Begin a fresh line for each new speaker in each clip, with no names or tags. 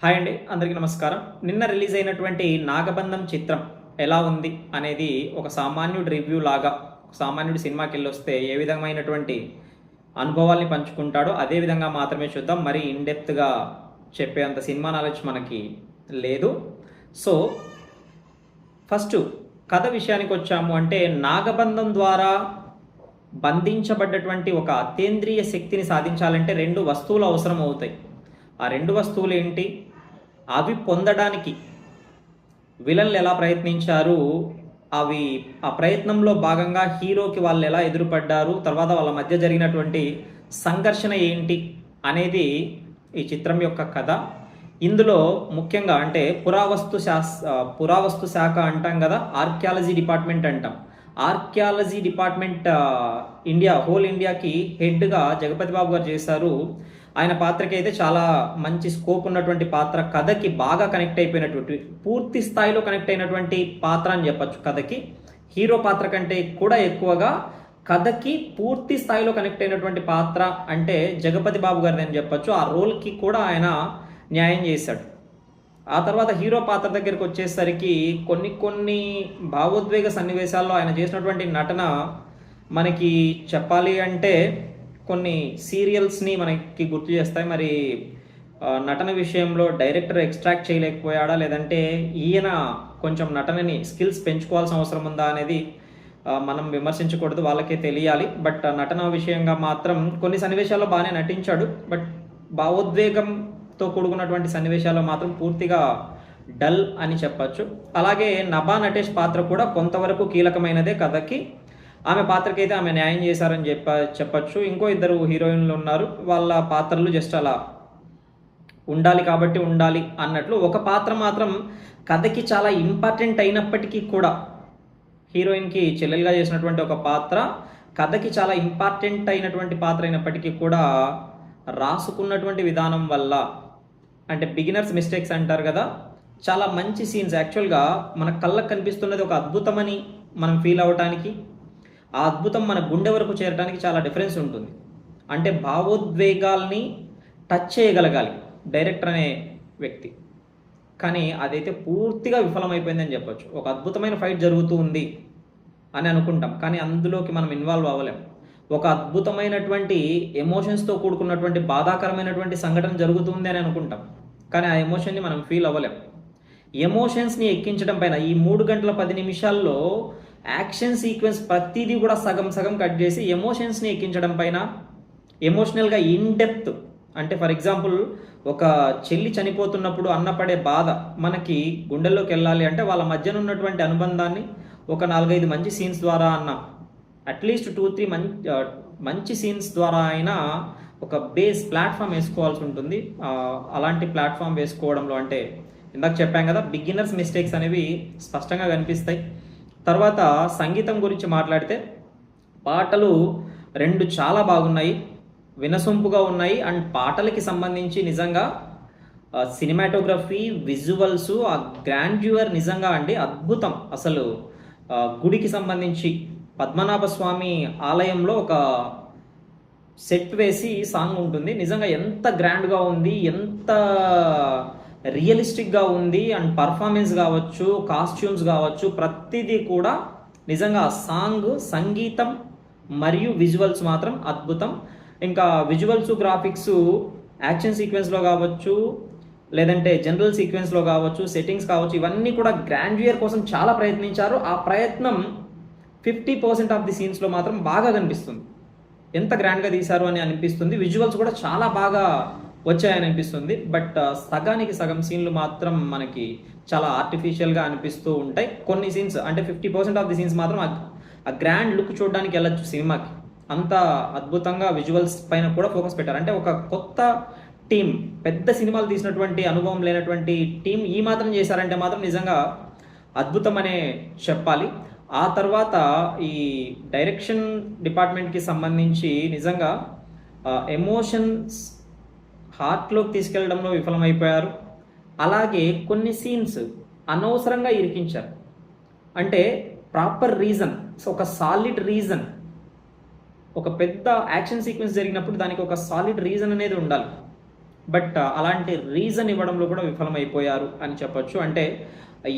Hi అండి, అందరికీ నమస్కారం. నిన్న రిలీజ్ అయినటువంటి నాగబంధం చిత్రం ఎలా ఉంది అనేది ఒక సామాన్యుడి రివ్యూ లాగా, సామాన్యుడి సినిమాకెళ్ళొస్తే ఏ విధమైనటువంటి అనుభవాల్ని పంచుకుంటాడో అదే విధంగా మాత్రమే చూద్దాం. మరి ఇన్ డెప్త్‌గా చెప్పేంత సినిమా నాలెడ్జ్ మనకి లేదు. సో, ఫస్టు కథ విషయానికొచ్చాము అంటే, నాగబంధం ద్వారా బంధించబడ్డటువంటి ఒక అతీంద్రియ శక్తిని సాధించాలంటే 2 వస్తువులు అవసరం అవుతాయి. ఆ 2 వస్తువులేంటి? అవి పొందడానికి విలన్లు ఎలా ప్రయత్నించారు, ఆ ప్రయత్నంలో భాగంగా హీరోకి వాళ్ళు ఎలా ఎదురుపడ్డారు, తర్వాత వాళ్ళ మధ్య జరిగినటువంటి సంఘర్షణ ఏంటి అనేది ఈ చిత్రం యొక్క కథ. ఇందులో ముఖ్యంగా అంటే పురావస్తు శాఖ అంటాం కదా, ఆర్కియాలజీ డిపార్ట్మెంట్ అంటాం. ఆర్కియాలజీ డిపార్ట్మెంట్ హోల్ ఇండియాకి హెడ్గా జగపతి బాబు గారు చేశారు. ఆయన పాత్రకి అయితే చాలా మంచి స్కోప్ ఉన్నటువంటి పాత్ర, కథకి బాగా కనెక్ట్ అయిపోయినటువంటి, పూర్తి స్థాయిలో కనెక్ట్ అయినటువంటి పాత్ర అని చెప్పచ్చు. కథకి హీరో పాత్ర కంటే కూడా ఎక్కువగా కథకి పూర్తి స్థాయిలో కనెక్ట్ అయినటువంటి పాత్ర అంటే జగపతి బాబు గారిది అని చెప్పచ్చు. ఆ రోల్కి కూడా ఆయన న్యాయం చేశాడు. ఆ తర్వాత హీరో పాత్ర దగ్గరికి వచ్చేసరికి కొన్ని భావోద్వేగ సన్నివేశాల్లో ఆయన చేసినటువంటి నటన మనకి చెప్పాలి అంటే కొన్ని సీరియల్స్ని మనకి గుర్తు చేస్తాయి. మరి నటన విషయంలో డైరెక్టర్ ఎక్స్ట్రాక్ట్ చేయలేకపోయాడా, లేదంటే ఈయన కొంచెం నటనని స్కిల్స్ పెంచుకోవాల్సిన అవసరం ఉందా అనేది మనం విమర్శించకూడదు, వాళ్ళకే తెలియాలి. బట్ నటన విషయంగా మాత్రం కొన్ని సన్నివేశాల్లో బాగానే నటించాడు. బట్ భావోద్వేగంతో కూడుకున్నటువంటి సన్నివేశాల్లో మాత్రం పూర్తిగా డల్ అని చెప్పచ్చు. అలాగే నభా నటేష్ పాత్ర కూడా కొంతవరకు కీలకమైనదే కథకి. ఆమె పాత్రకైతే ఆమె న్యాయం చేశారని చెప్పచ్చు. ఇంకో 2 హీరోయిన్లు ఉన్నారు, వాళ్ళ పాత్రలు జస్ట్ అలా ఉండాలి కాబట్టి ఉండాలి అన్నట్లు. ఒక పాత్ర మాత్రం కథకి చాలా ఇంపార్టెంట్ అయినప్పటికీ కూడా, హీరోయిన్కి చెల్లెలుగా చేసినటువంటి ఒక పాత్ర కథకి చాలా ఇంపార్టెంట్ అయినటువంటి పాత్ర అయినప్పటికీ కూడా రాసుకున్నటువంటి విధానం వల్ల, అంటే బిగినర్స్ మిస్టేక్స్ అంటారు కదా, చాలా మంచి సీన్స్ యాక్చువల్గా మన కళ్ళకు కనిపిస్తున్నది ఒక అద్భుతమని మనం ఫీల్ అవ్వటానికి, ఆ అద్భుతం మన గుండె వరకు చేరడానికి చాలా డిఫరెన్స్ ఉంటుంది. అంటే భావోద్వేగాల్ని టచ్ చేయగలగాలి డైరెక్టర్ అనే వ్యక్తి. కానీ అదైతే పూర్తిగా విఫలమైపోయిందని చెప్పొచ్చు. ఒక అద్భుతమైన ఫైట్ జరుగుతూ ఉంది అని అనుకుంటాం, కానీ అందులోకి మనం ఇన్వాల్వ్ అవ్వలేం. ఒక అద్భుతమైనటువంటి ఎమోషన్స్తో కూడుకున్నటువంటి బాధాకరమైనటువంటి సంఘటన జరుగుతుంది అని అనుకుంటాం, కానీ ఆ ఎమోషన్ని మనం ఫీల్ అవ్వలేం. ఎమోషన్స్ని ఎక్కించడం పైన ఈ 3 గంటల 10 నిమిషాల్లో యాక్షన్ సీక్వెన్స్ ప్రతిదీ కూడా సగం సగం కట్ చేసి ఎమోషన్స్ని ఎక్కించడం పైన, ఎమోషనల్గా ఇన్ డెప్త్, అంటే ఫర్ ఎగ్జాంపుల్ ఒక చెల్లి చనిపోతున్నప్పుడు అన్నపడే బాధ మనకి గుండెల్లోకి వెళ్ళాలి అంటే వాళ్ళ మధ్యన ఉన్నటువంటి అనుబంధాన్ని ఒక 4-5 మంచి సీన్స్ ద్వారా అట్లీస్ట్ 2-3 మంచి సీన్స్ ద్వారా అయినా ఒక బేస్ ప్లాట్ఫామ్ వేసుకోవాల్సి ఉంటుంది. అలాంటి ప్లాట్ఫామ్ వేసుకోవడంలో అంటే ఇందాక చెప్పాం కదా, బిగినర్స్ మిస్టేక్స్ అనేవి స్పష్టంగా కనిపిస్తాయి. తర్వాత సంగీతం గురించి మాట్లాడితే, పాటలు 2 చాలా బాగున్నాయి, వినసొంపుగా ఉన్నాయి. అండ్ పాటలకి సంబంధించి నిజంగా సినిమాటోగ్రఫీ, విజువల్స్, ఆ గ్రాండ్యూర్ నిజంగా అండి అద్భుతం. అసలు గుడికి సంబంధించి పద్మనాభ స్వామి ఆలయంలో ఒక సెట్ వేసి సాంగ్ ఉంటుంది, నిజంగా ఎంత గ్రాండ్గా ఉంది, ఎంత రియలిస్టిక్గా ఉంది. అండ్ పర్ఫార్మెన్స్ కావచ్చు, కాస్ట్యూమ్స్ కావచ్చు, ప్రతిదీ కూడా నిజంగా సాంగ్, సంగీతం మరియు విజువల్స్ మాత్రం అద్భుతం. ఇంకా విజువల్స్, గ్రాఫిక్స్, యాక్షన్ సీక్వెన్స్లో కావచ్చు, లేదంటే జనరల్ సీక్వెన్స్లో కావచ్చు, సెట్టింగ్స్ కావచ్చు, ఇవన్నీ కూడా గ్రాండ్యూర్ కోసం చాలా ప్రయత్నించారు. ఆ ప్రయత్నం 50% ఆఫ్ ది సీన్స్లో మాత్రం బాగా కనిపిస్తుంది. ఎంత గ్రాండ్గా తీశారు అని అనిపిస్తుంది. విజువల్స్ కూడా చాలా బాగా వచ్చాయని అనిపిస్తుంది. బట్ సగానికి సగం సీన్లు మాత్రం మనకి చాలా ఆర్టిఫిషియల్గా అనిపిస్తూ ఉంటాయి. కొన్ని సీన్స్ అంటే 50% ఆఫ్ ది సీన్స్ మాత్రం ఆ గ్రాండ్ లుక్ చూడడానికి వెళ్ళచ్చు సినిమాకి. అంత అద్భుతంగా విజువల్స్ పైన కూడా ఫోకస్ పెట్టారు. అంటే ఒక కొత్త టీం, పెద్ద సినిమాలు తీసినటువంటి అనుభవం లేనటువంటి టీం ఈ మాత్రం చేశారంటే మాత్రం నిజంగా అద్భుతం అనే చెప్పాలి. ఆ తర్వాత ఈ డైరెక్షన్ డిపార్ట్మెంట్కి సంబంధించి నిజంగా ఎమోషన్స్ హార్ట్లోకి తీసుకెళ్లడంలో విఫలమైపోయారు. అలాగే కొన్ని సీన్స్ అనవసరంగా ఇరికించారు. అంటే ప్రాపర్ రీజన్, ఒక సాలిడ్ రీజన్, ఒక పెద్ద యాక్షన్ సీక్వెన్స్ జరిగినప్పుడు దానికి ఒక సాలిడ్ రీజన్ అనేది ఉండాలి. బట్ అలాంటి రీజన్ ఇవ్వడంలో కూడా విఫలమైపోయారు అని చెప్పొచ్చు. అంటే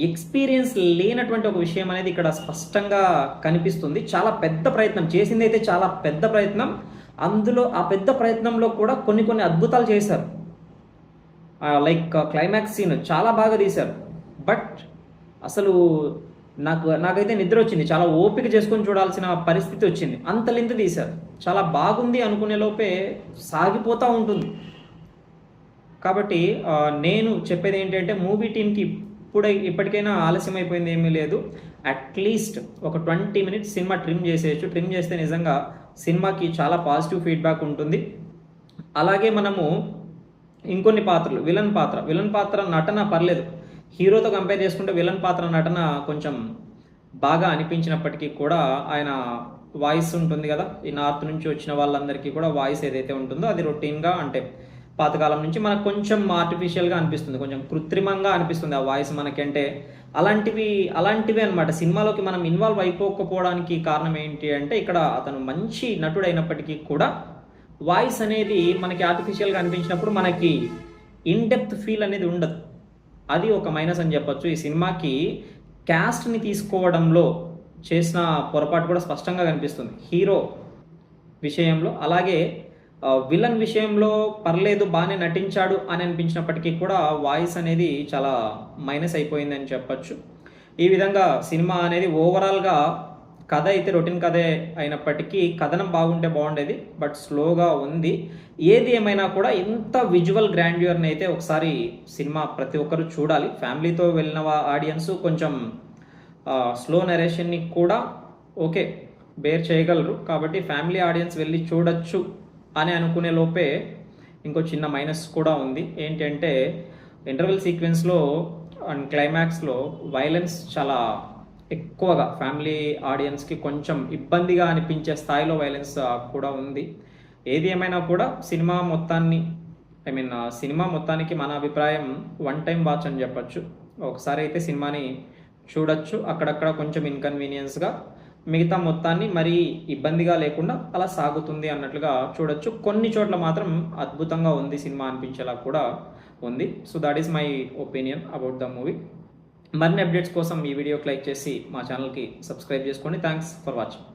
ఎక్స్‌పీరియన్స్ లేనటువంటి ఒక విషయం అనేది ఇక్కడ స్పష్టంగా కనిపిస్తుంది. చాలా పెద్ద ప్రయత్నం చేసిందైతే చాలా పెద్ద ప్రయత్నం. అందులో ఆ పెద్ద ప్రయత్నంలో కూడా కొన్ని కొన్ని అద్భుతాలు చేశారు. లైక్ క్లైమాక్స్ సీన్ చాలా బాగా తీశారు. బట్ అసలు నాకైతే నిద్రొచ్చింది. చాలా ఓపిక చేసుకొని చూడాల్సిన పరిస్థితి వచ్చింది. అంత లెంత్ తీశారు. చాలా బాగుంది అనుకునే లోపే సాగిపోతా ఉంటుంది. కాబట్టి నేను చెప్పేదేంటంటే మూవీ టీమ్‌కి ఇప్పటికైనా ఆలస్యం అయిపోయింది ఏమీ లేదు. అట్‌లీస్ట్ ఒక 20 మినిట్స్ సినిమా ట్రిమ్ చేసేయొచ్చు. ట్రిమ్ చేస్తే నిజంగా సినిమాకి చాలా పాజిటివ్ ఫీడ్‌బ్యాక్ ఉంటుంది. అలాగే మనము ఇంకొన్ని పాత్రలు విలన్ పాత్ర నటన పర్లేదు. హీరోతో కంపేర్ చేసుకుంటే విలన్ పాత్ర నటన కొంచెం బాగా అనిపించినప్పటికీ కూడా ఆయన వాయిస్ ఉంటుంది కదా! ఈ నార్త్ నుంచి వచ్చిన వాళ్ళందరికీ కూడా వాయిస్ ఏదైతే ఉంటుందో అది రొటీన్‌గా అంటే పాతకాలం నుంచి మనకు కొంచెం ఆర్టిఫిషియల్‌గా అనిపిస్తుంది. కొంచెం కృత్రిమంగా అనిపిస్తుంది ఆ వాయిస్ మనకి. అంటే అలాంటివే అన్నమాట. సినిమాలోకి మనం ఇన్వాల్వ్ అయిపోకపోవడానికి కారణం ఏంటి అంటే ఇక్కడ అతను మంచి నటుడైనప్పటికీ కూడా వాయిస్ అనేది మనకి ఆర్టిఫిషియల్‌గా అనిపించినప్పుడు మనకి ఇన్ డెప్త్ ఫీల్ అనేది ఉండదు. అది ఒక మైనస్ అని చెప్పొచ్చు. ఈ సినిమాకి క్యాస్ట్‌ని తీసుకోవడంలో చేసిన పొరపాటు కూడా స్పష్టంగా కనిపిస్తుంది. హీరో విషయంలో అలాగే విలన్ విషయంలో పర్లేదు బానే నటించాడు అని అనిపించినప్పటికీ కూడా వాయిస్ అనేది చాలా మైనస్ అయిపోయిందని చెప్పొచ్చు. ఈ విధంగా సినిమా అనేది ఓవరాల్‌గా కథ అయితే రొటీన్ కథే అయినప్పటికీ కథనం బాగుంటే బాగుండేది. బట్ స్లోగా ఉంది. ఏది ఏమైనా కూడా ఇంత విజువల్ గ్రాండ్యూర్‌ని అయితే ఒకసారి సినిమా ప్రతి ఒక్కరు చూడాలి. ఫ్యామిలీతో వెళ్ళిన ఆడియన్స్ కొంచెం స్లో నరేషన్‌ని కూడా ఓకే బేర్ చేయగలరు. కాబట్టి ఫ్యామిలీ ఆడియన్స్ వెళ్ళి చూడొచ్చు అని అనుకునే లోపే ఇంకో చిన్న మైనస్ కూడా ఉంది. ఏంటంటే ఇంటర్వెల్ సీక్వెన్స్‌లో అండ్ క్లైమాక్స్‌లో వైలెన్స్ చాలా ఎక్కువగా ఫ్యామిలీ ఆడియన్స్‌కి కొంచెం ఇబ్బందిగా అనిపించే స్థాయిలో వైలెన్స్ కూడా ఉంది. ఏది ఏమైనా కూడా సినిమా మొత్తానికి మన అభిప్రాయం వన్ టైమ్ వాచ్ అని చెప్పొచ్చు. ఒకసారి అయితే సినిమాని చూడొచ్చు. అక్కడక్కడ కొంచెం ఇన్‌కన్వీనియన్స్‌గా మిగతా మొత్తాన్ని మరీ ఇబ్బందిగా లేకుండా అలా సాగుతుంది అన్నట్లుగా చూడొచ్చు. కొన్ని చోట్ల మాత్రం అద్భుతంగా ఉంది సినిమా అనిపించేలా కూడా ఉంది. So that is my opinion about the movie. మరిన్ని అప్డేట్స్ కోసం ఈ వీడియోకి లైక్ చేసి మా ఛానల్‌కి సబ్స్క్రైబ్ చేసుకోండి. Thanks for watching.